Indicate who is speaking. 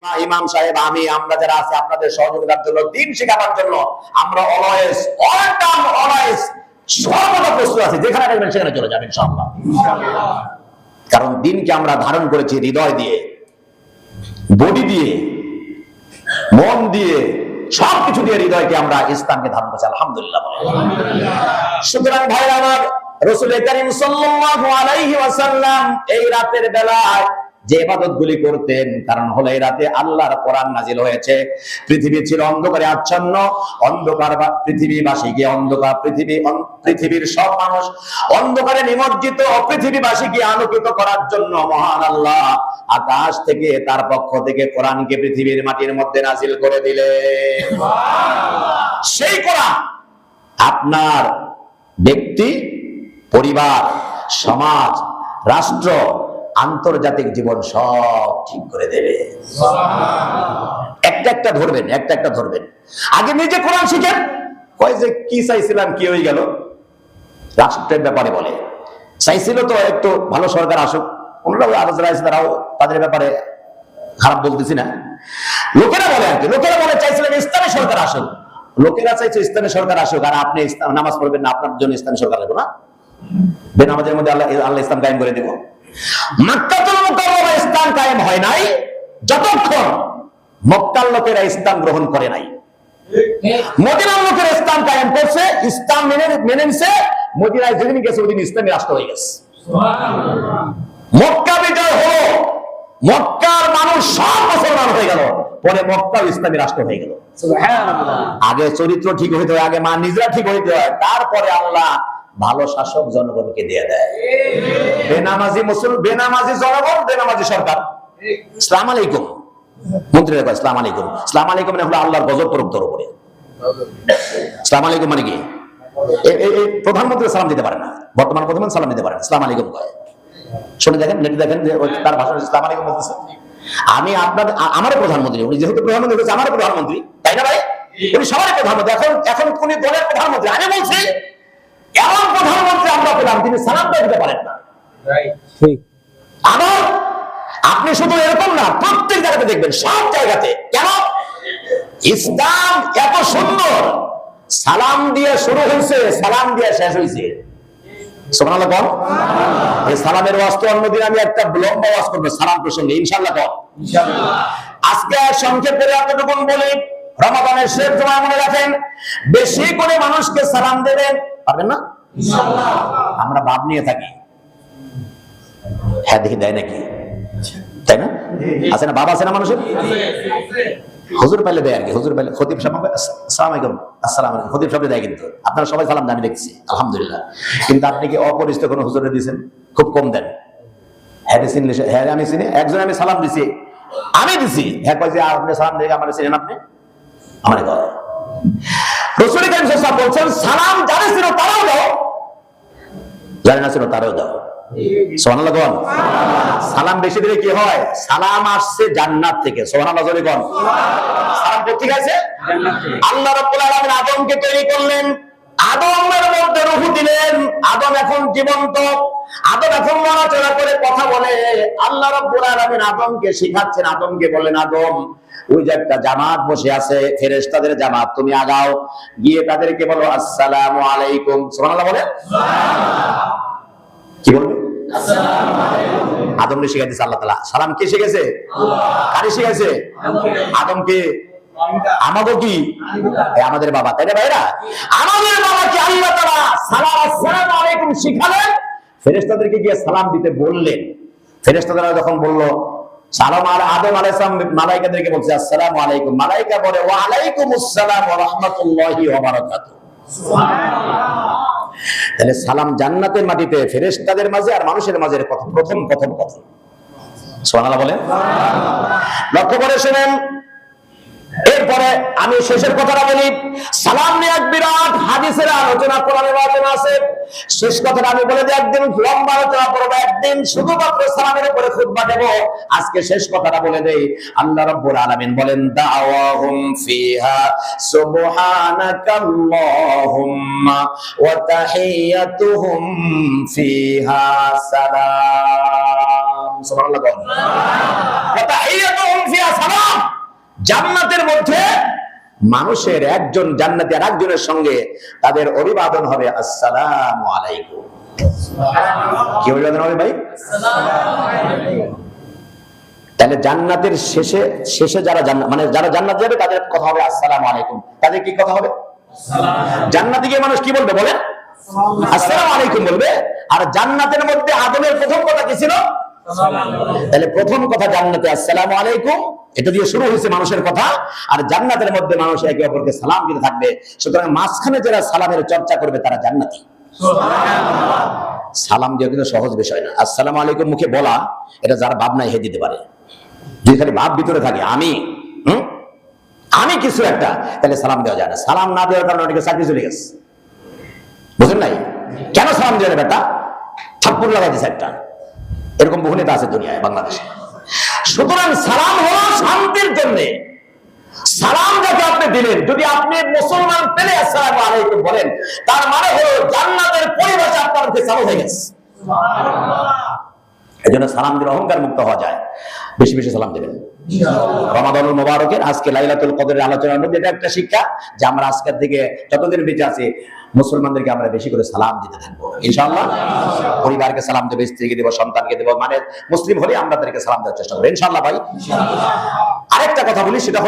Speaker 1: ইমাম সাহেব আমি আমরা যারা আছি আপনাদের সহযোগিতার জন্য দিন শেখাবার জন্য আমরা অলওয়েজ অল টাইম অলওয়েজ সর্বদা প্রস্তুত আছি। যেখানে দেখবেন সেখানে চলে যাবেন ইনশাআল্লাহ। কারণ দিনকে আমরা ধারণ করেছি হৃদয় দিয়ে, বডি দিয়ে, মন দিয়ে, সবকিছু দিয়ে হৃদয়কে আমরা ইসলামকে ধারণ করেছি আলহামদুলিল্লাহ। সুতরাং ভাইরা আমার, রাসূল করিম সাল্লাল্লাহু আলাইহি ওয়াসাল্লাম এই রাতের বেলায় যে ইবাদতগুলি করতেন, কারণ হলো এই রাতে আল্লাহর কোরআন নাজিল হয়েছে। পৃথিবী ছিল অন্ধকারে আচ্ছন্ন, অন্ধকার পৃথিবীবাসীকে অন্ধকার পৃথিবীর সব মানুষ অন্ধকারে নিমজ্জিত, পৃথিবীবাসীকে আলোকিত করার জন্য মহান আল্লাহ আকাশ থেকে তার পক্ষ থেকে কোরআনকে পৃথিবীর মাটির মধ্যে নাজিল করে দিলেন। সেই কোরআন আপনার ব্যক্তি, পরিবার, সমাজ, রাষ্ট্র, আন্তর্জাতিক জীবন সব ঠিক করে দেবে। একটা একটা ধরবেন, একটা একটা ধরবেন। আগে নিজে কোরআন শিখেন। কয় যে কি চাইছিলাম কি হয়ে গেল, রাষ্ট্রের ব্যাপারে বলে চাইছিল তো একটু ভালো সরকার আসুক, ওনারাও আলোচনা আছে, তারাও তাদের ব্যাপারে খারাপ বলতেছি না। লোকেরা বলে আর কি, লোকেরা বলে চাইছিলেন ইসলামী সরকার আসুক, লোকেরা চাইছে ইসলামী সরকার আসুক, আর আপনি নামাজ পড়বেন না, আপনার জন্য ইসলামী সরকার লাগবে না, বেনামাজের মধ্যে আল্লাহ ইসলাম কায়েম করে দেব। মক্কাতুল মুকাররমা ইসলাম কায়েম হয় নাই যতক্ষণ মক্কার লোকেরা ইসলাম গ্রহণ করে নাই। মদিনার লোকেরা ইসলাম কায়েম করছে, ইসলাম মেনে নিছে, মদিনায় যেদিন গেছে ওদিন ইসলামী রাষ্ট্র হয়ে গেছে। মক্কা বিজয় হলো, মক্কার মানুষ সব মুসলমান হয়ে গেল, পরে মক্কা ইসলামী রাষ্ট্র হয়ে গেল। আগে চরিত্র ঠিক হইতে হয়, আগে মা নিজরা ঠিক হইতে হয়, তারপরে আল্লাহ ভালো শাসক জনগণকে দিয়ে দেয়। বেনামাজি মুসলমান, বেনামাজি জনগণ, বেনামাজি সরকার। আসসালামু আলাইকুম মন্ত্রীরা কয় আসসালামু আলাইকুম। আসসালামু আলাইকুম মানে হলো আল্লাহর গজব পড়ুক তোর উপরে। আসসালামু আলাইকুম মানে কি? এই প্রধানমন্ত্রী সালাম দিতে পারে না, বর্তমান প্রধানমন্ত্রী সালাম দিতে পারে না, আসসালামু আলাইকুম কয়। শুনে দেখেন, নেটে দেখেন যে তার ভাষণ আসসালামু আলাইকুম বলতেছে। আমি আপনাদের আমার প্রধানমন্ত্রী, উনি যেহেতু প্রধানমন্ত্রী হচ্ছে আমার প্রধানমন্ত্রী, তাই না ভাই? উনি সবারই প্রধানমন্ত্রী। এখন কোন দলের প্রধানমন্ত্রী? আমি বলছি এমন প্রধানমন্ত্রী আমরা পেলাম তিনি সালামটা দিতে পারেন না। আবার আপনি শুধু এরকম না, প্রত্যেক জায়গাতে দেখবেন, সব জায়গাতে। কেন? ইসলাম এত সুন্দর, সালাম দিয়ে শুরু হয়েছে, সালাম দিয়ে শেষ হয়েছে। সুবহানাল্লাহ বল। এই সালামের ওয়াজ তো অন্যদিন আমি একটা লম্বা ওয়াজ করব সালাম প্রসঙ্গে, ইনশাআল্লাহ বল। আজকে সংক্ষেপে এতটুকু বলি, রমাদানের শেষ জমা মনে রাখেন, বেশি করে মানুষকে সালাম দেবেন। পারবেন না? ইনশাআল্লাহ। আমরা ভাব নিয়ে থাকি, হ্যাঁ দেখি দেয় নাকি, তাই না? আছে না, বাবা আছে না মানুষের? হুজুর পাইলে দেয় আর কি, হুজুর পাইলে খতিব সাহেব আসসালামু আলাইকুম, আসসালামু আলাইকুম, খতিব সাহেব দেয়। কিন্তু আপনারা সবাই সালাম দেন, আমি দেখছি আলহামদুলিল্লাহ। কিন্তু আপনি কি অপরিচিত কোনো হুজুরে দিয়েছেন? খুব কম দেন। হ্যাঁ চিনলে, হ্যাঁ আমি চিনি, একজন আমি সালাম দিছি, আমি দিছি, হ্যাঁ কয় যে আপনি সালাম দিয়ে আমার চিনেন, আপনি আমার কয়। রাসূল করিম সাল্লাল্লাহু আলাইহি ওয়াসাল্লাম বলছেন সালাম যারা ছিল তারাও দাও, যারা না ছিল তারাও দাও। সুবহানাল্লাহ বল। সালাম বেশি দিলে কি হয়? সালাম আসছে জান্নাত থেকে। সুবহানাল্লাহ জোরে বল। সালাম কোথেকে আসে? জান্নাত থেকে। আল্লাহ রাব্বুল আলামিন আদমকে তৈরি করলেন, আদমের মধ্যে রূহ দিলেন, আদম এখন জীবন্ত, আদম এখন নড়াচড়া করে কথা বলে। আল্লাহ রাব্বুল আলামিন আদমকে শিখাচ্ছেন, আদমকে বলেন আদম ওই যে একটা জামাত বসে আছে, ফেরেশতাদের জামাত, তুমি আগাও, গিয়ে তাদেরকে বলো আসসালামু আলাইকুম। সুবহানাল্লাহ বলে। কি বলবে? আসসালামু আলাইকুম। আদমকে শিখাইতেছে আল্লাহ তাআলা। সালাম কে শিখাইছে? আল্লাহ। কারে শিখাইছে? আদমকে। আমাকে কি? আমাদের বাবা, তাই না ভাইরা? আমাদের বাবাকে আল্লাহ তাআলা সালাম আসসালামু আলাইকুম শিখালেন, ফেরেশতাদেরকে গিয়ে সালাম দিতে বললেন। ফেরেশতারা যখন বলল সালাম আদম আলাইহিস সালাম মালায়েকাদেরকে বলছে আসসালামু আলাইকুম, মালায়েকা বলে ওয়া আলাইকুমুস সালাম ওয়া রাহমাতুল্লাহি ওয়া বারাকাতুহু। সুবহানাল্লাহ। তাহলে সালাম জান্নাতের মাটিতে ফেরেশতাদের মাঝে আর মানুষের মাঝে প্রথম কথোপকথন। সুবহানাল্লাহ বলেন। লক্ষ্য করে শুনেন। এরপরে আমি শেষের কথাটা বলি, সালাম নিয়ে এক বিরাট হাদিসের আলোচনা কোরআনের আলোচনা আছে। শেষ কথাটা আমি বলে দিই, একদিন লম্বা আলোচনা করবো, একদিন শুধুমাত্র সালামের উপরে খুতবা দেব। আজকে শেষ কথাটা বলে দেই, আল্লাহ রাব্বুল আলামিন বলেন দাওয়াহুম ফিহা সুবহানাকাল্লাহুম্মা ওয়া তাহিয়াতুহুম ফিহা সালাম। সুবহানাল্লাহ। ওয়া তাহিয়াতুহুম ফিহা সালাম। জান্নাতের মধ্যে মানুষের একজন জান্নাতি আর একজনের সঙ্গে তাদের অভিবাদন হবে আসসালামু আলাইকুম। কি অভিবাদন হবে ভাই? তাহলে জান্নাতের শেষে যারা মানে যারা জান্নাত যাবে তাদের কথা হবে আসসালামু আলাইকুম। তাদের কি কথা হবে? জান্নাতে গিয়ে মানুষ কি বলবে বলেন? আসসালামু আলাইকুম বলবে। আর জান্নাতের মধ্যে আদমের প্রথম কথা কি ছিল? তাহলে প্রথম কথা জান্নাতে আসসালামু আলাইকুম, এটা দিয়ে শুরু হয়েছে মানুষের কথা। আর জান্নাতের মধ্যে মানুষ একে অপরকে সালাম দিতে থাকবে। সুতরাং মাঝখানে যারা সালামের চর্চা করবে তারা জান্নাতি। সালাম দিয়ে কিন্তু সহজ বিষয় না। আসসালামু আলাইকুম মুখে বলা, এটা যার ভাব নাই হে দিতে পারে। যদি খালি ভাব ভিতরে থাকে আমি কিছু একটা, তাহলে সালাম দেওয়া যায় না। সালাম না দেওয়ার কারণে অনেকে চাকরি চলে গেছে, বুঝলেন নাই? কেন সালাম দেওয়া যাবে? একটা থাপ্পড় লাগাই দিচ্ছে একটা, এরকম বহু নেতা আছে দুনিয়ায়, বাংলাদেশে। সুতরাং সালাম হলো শান্তির জন্য। সালাম যাকে আপনি দিলেন, যদি আপনি মুসলমান পেলে আসসালামু আলাইকুম বলেন, তার মানে হলো জান্নাতের পরিবেশে আপনার মুখে চালু হয়ে গেছে। এই জন্য সালাম দিলে অহংকার মুক্ত হওয়া যায়। বেশি বেশি সালাম দেবেন। রমাদানুল মুবারকের আজকে লাইলাতুল কদরের আলোচনার মধ্যে এটা একটা শিক্ষা যে আমরা আজকের থেকে যতদিন বেঁচে আছি মুসলমানদেরকে আমরা বেশি করে সালাম দিতে থাকবো ইনশাআল্লাহ। পরিবারকে সালাম দেবো, স্ত্রীকে দেবো, সন্তানকে দেবো, মানে মুসলিম হলে আমরা তাদেরকে সালাম দেওয়ার চেষ্টা করবো ইনশাআল্লাহ ভাই। আরেকটা কথা বলি, সেটা হলো